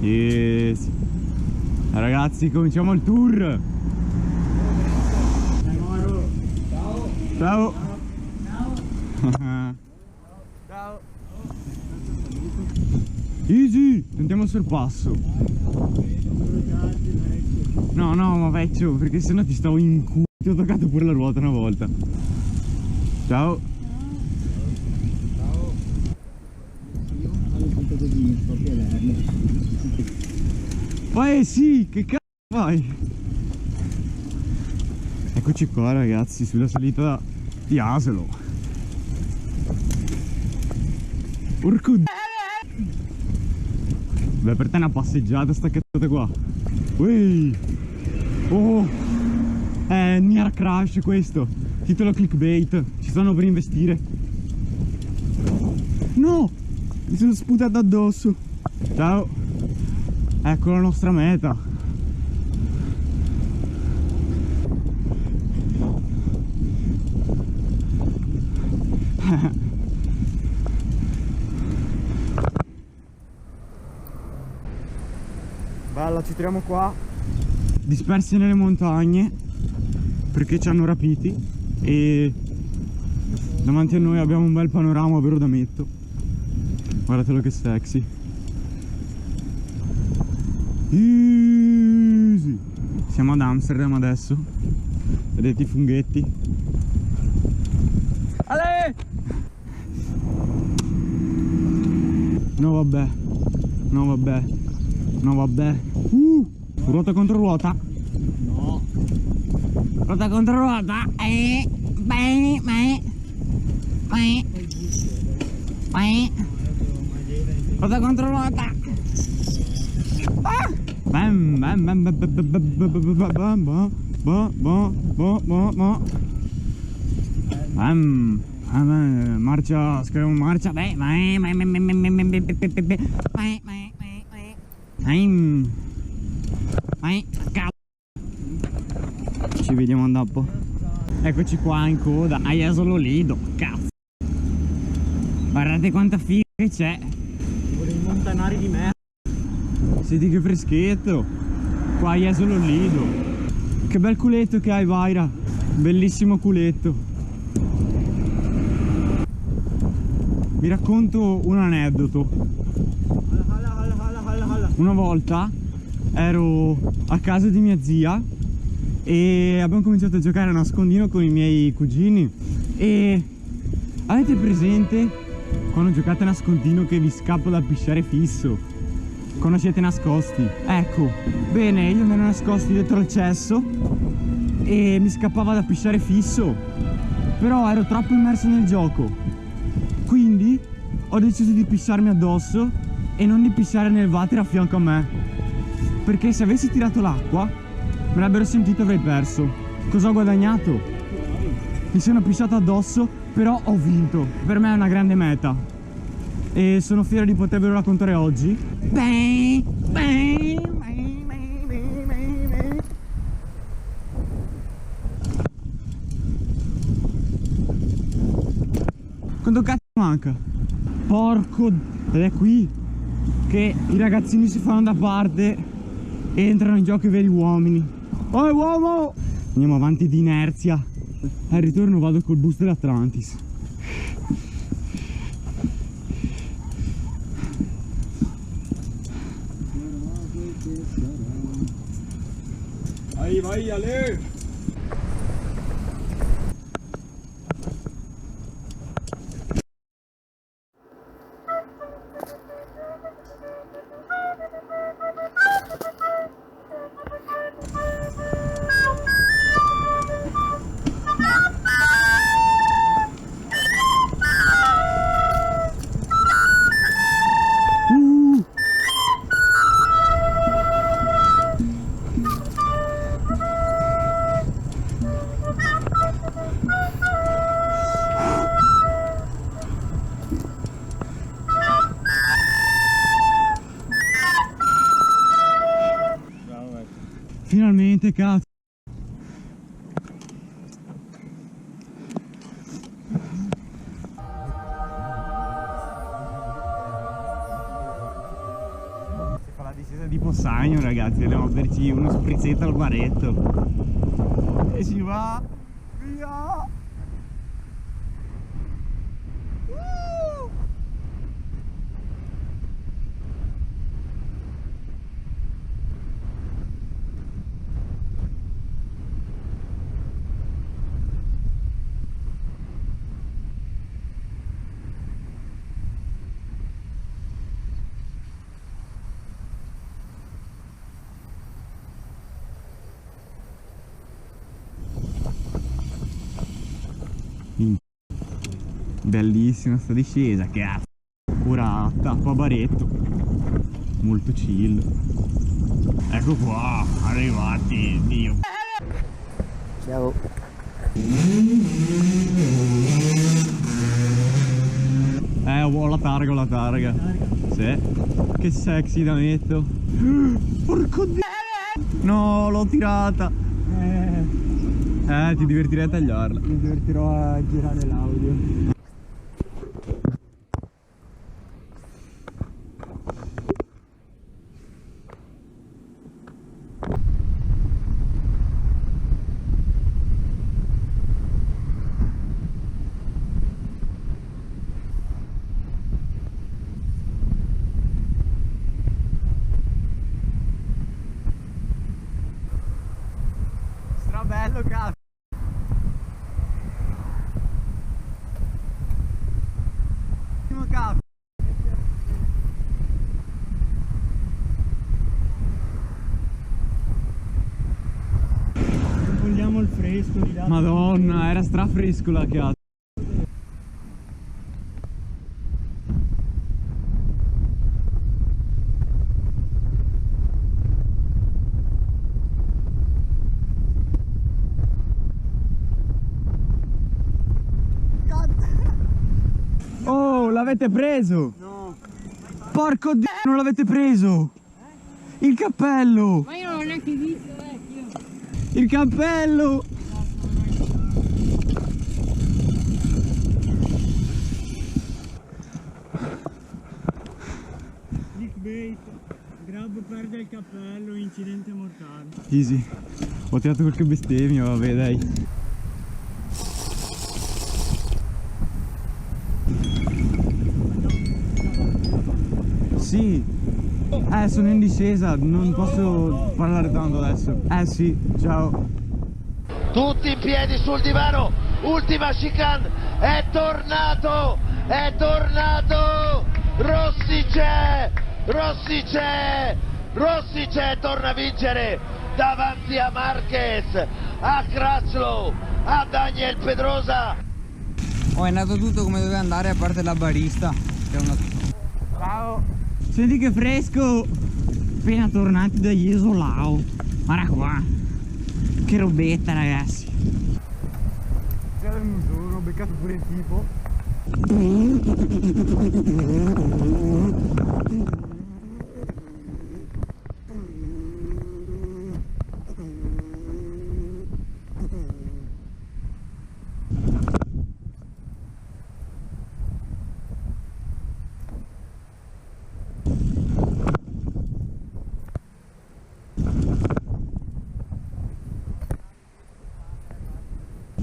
Yes. Ragazzi, cominciamo il tour. Ciao. Ciao. Ciao. Easy, tentiamo il sorpasso. No, ma vecchio, perché sennò ti stavo in culo. Ti ho toccato pure la ruota una volta. Ciao. Ciao. Io avevo tutto così, mi sto piacerno. Sì, che cazzo fai? Eccoci qua ragazzi, sulla salita di Asolo. Porco d***o. Beh, per te è una passeggiata sta cazzata qua. Ui. Oh, è Near Crash questo. Titolo clickbait. Ci stanno per investire. No, mi sono sputato addosso. Ciao. Ecco la nostra meta. Bella, ci troviamo qua dispersi nelle montagne perché ci hanno rapiti e davanti a noi abbiamo un bel panorama, vero Dametto? Guardatelo che sexy. Easy. Siamo ad Amsterdam adesso. Vedete i funghetti? Ale! No vabbè. No vabbè. No vabbè. Ruota contro ruota. No. Ruota contro ruota. Ruota contro ruota. Bam bam bam bam bam bam. Marcia, scriviamo marcia. Ci vediamo dopo. Eccoci qua in coda a Jesolo Lido. Cazzo, guardate quanta figa che c'è. Volevi montanari di me. Senti che freschetto. Qua a Jesolo Lido. Che bel culetto che hai, Vaira. Bellissimo culetto. Vi racconto un aneddoto. Una volta ero a casa di mia zia e abbiamo cominciato a giocare a nascondino con i miei cugini. E avete presente quando giocate a nascondino che vi scappa da pisciare fisso? Quando siete nascosti? Ecco, bene, io mi ero nascosto dietro al cesso e mi scappava da pisciare fisso, però ero troppo immerso nel gioco, quindi ho deciso di pisciarmi addosso e non di pisciare nel water a fianco a me, perché se avessi tirato l'acqua me l'avrebbero sentito e avrei perso. Cosa ho guadagnato? Mi sono pisciato addosso, però ho vinto. Per me è una grande meta e sono fiero di potervelo raccontare oggi. Quanto cazzo manca? Porco, ed è qui che i ragazzini si fanno da parte e entrano in gioco i veri uomini. Oh uomo! Andiamo avanti di inerzia. Al ritorno vado col bus dell'Atlantis. Vai, Ale! Finalmente, cazzo. Si fa la discesa di Possagno, ragazzi, andiamo a berci uno sprizzetto al baretto e si va via. Bellissima sta discesa, cazzo. Ora tappa baretto, molto chill. Ecco qua, arrivati, Dio. Ciao. Ho la targa. Sì. Che sexy da metto. Porco dio. No, l'ho tirata. Ti divertirei a tagliarla. Mi divertirò a girare l'audio. Bello, cazzo. Cazzo. Non vogliamo il fresco di là. Madonna, era strafresco la cazzo. Oh, l'avete preso? No. Porco dio, non l'avete preso! Il cappello! Ma io non l'ho neanche visto, vecchio! Il cappello! Clickbait. Grab perde il cappello, incidente mortale. Easy. Ho tirato qualche bestemmia, vabbè dai. Sì. Sono in discesa, non posso parlare tanto adesso. Sì, ciao. Tutti in piedi sul divano, ultima chicane, è tornato, Rossi c'è, torna a vincere davanti a Marquez, a Crutchlow, a Daniel Pedrosa. È andato tutto come doveva andare a parte la barista. Che è una... Ciao. Senti che fresco. Appena tornati da Jesolao. Guarda qua. Che robetta, ragazzi. C'è il musone, ho beccato pure il tipo.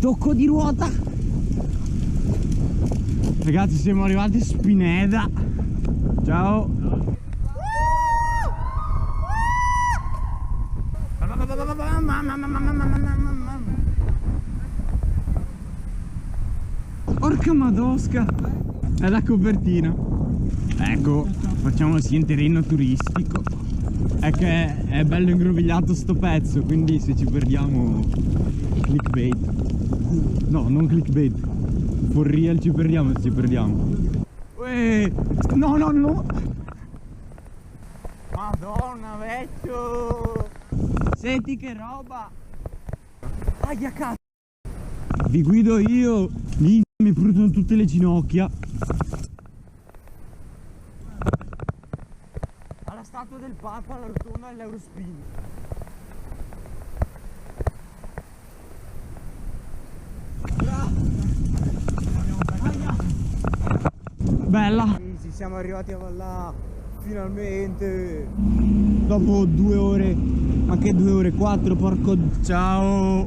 Tocco di ruota. Ragazzi, siamo arrivati a Spineda. Ciao. Porca madosca. È la copertina. Ecco, facciamo sia in terreno turistico. È che è bello ingrovigliato sto pezzo, quindi se ci perdiamo clickbait. No, non clickbait. For real ci perdiamo se ci perdiamo. Uè, no, no, no. Madonna, vecchio. Senti che roba. Aia, cazzo. Vi guido io. Mi bruciano tutte le ginocchia. Alla statua del Papa, alla rotonda dell'Eurospin. Bella. Sì, siamo arrivati a Vallà. Finalmente. Dopo 2 ore. Ma che 2 ore 4, porco. Ciao.